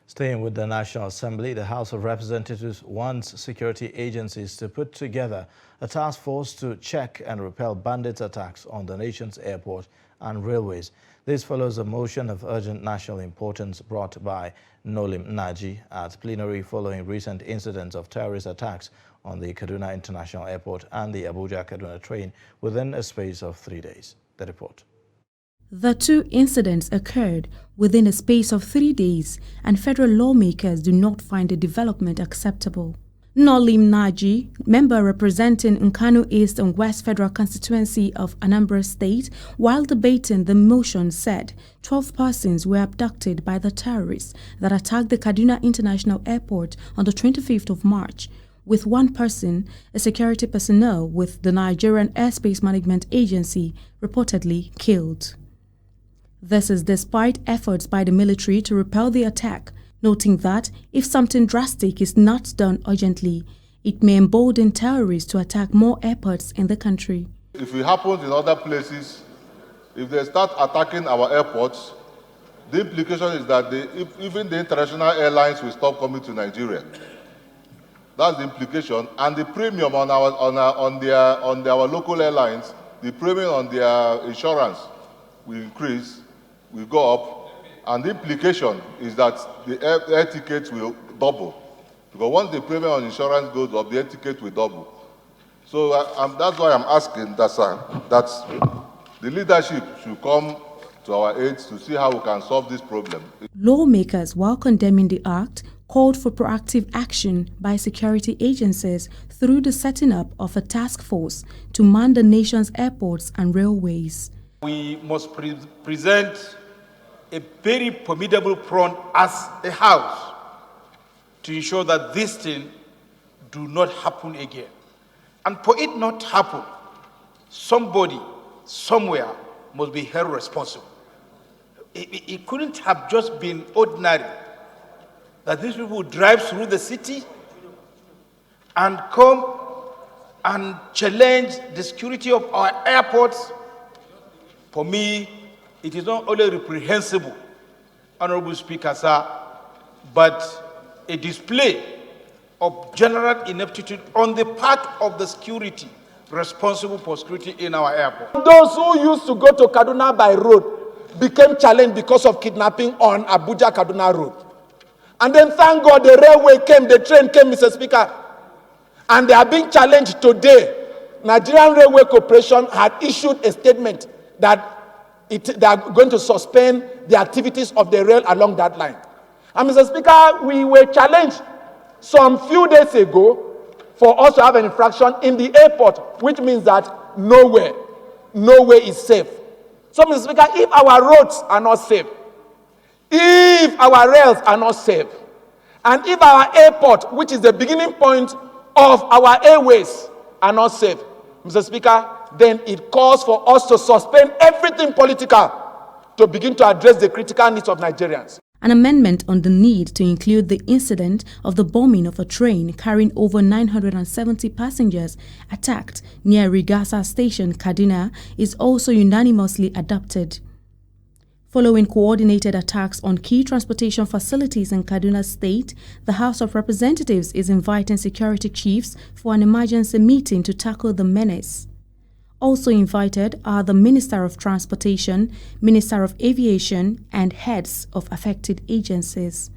Staying with the National Assembly, the House of Representatives wants security agencies to put together a task force to check and repel bandits' attacks on the nation's airport and railways. This follows a motion of urgent national importance brought by Nolim Naji at plenary following recent incidents of terrorist attacks on the Kaduna International Airport and the Abuja-Kaduna train within a space of 3 days. The report. The two incidents occurred within a space of 3 days, and federal lawmakers do not find the development acceptable. Nolim Naji, member representing Nkanu East and West Federal Constituency of Anambra State, while debating the motion said 12 persons were abducted by the terrorists that attacked the Kaduna International Airport on the 25th of March, with one person, a security personnel with the Nigerian Airspace Management Agency, reportedly killed. This is despite efforts by the military to repel the attack, noting that if something drastic is not done urgently, it may embolden terrorists to attack more airports in the country. If it happens in other places, if they start attacking our airports, the implication is that even the international airlines will stop coming to Nigeria. That's the implication, and the premium on our local airlines, the premium on their insurance will increase, will go up. And the implication is that the air tickets will double. Because once the premium on insurance goes up, the air ticket will double. So that's why I'm asking that the leadership should come to our aid to see how we can solve this problem. Lawmakers, while condemning the act, called for proactive action by security agencies through the setting up of a task force to man the nation's airports and railways. We must present a very formidable front as a house to ensure that this thing do not happen again. And for it not to happen, somebody, somewhere, must be held responsible. It couldn't have just been ordinary that these people would drive through the city and come and challenge the security of our airports. For me, it is not only reprehensible, Honorable Speaker, sir, but a display of general ineptitude on the part of the security responsible for security in our airport. Those who used to go to Kaduna by road became challenged because of kidnapping on Abuja-Kaduna road. And then, thank God, the railway came, the train came, Mr. Speaker, and they are being challenged today. Nigerian Railway Corporation had issued a statement that they are going to suspend the activities of the rail along that line. And Mr. Speaker, we were challenged some few days ago for us to have an infraction in the airport, which means that nowhere is safe. So, Mr. Speaker, if our roads are not safe, if our rails are not safe, and if our airport, which is the beginning point of our airways, are not safe, Mr. Speaker, then it calls for us to suspend everything political to begin to address the critical needs of Nigerians. An amendment on the need to include the incident of the bombing of a train carrying over 970 passengers attacked near Rigasa Station, Kaduna, is also unanimously adopted. Following coordinated attacks on key transportation facilities in Kaduna State, the House of Representatives is inviting security chiefs for an emergency meeting to tackle the menace. Also invited are the Minister of Transportation, Minister of Aviation, and heads of affected agencies.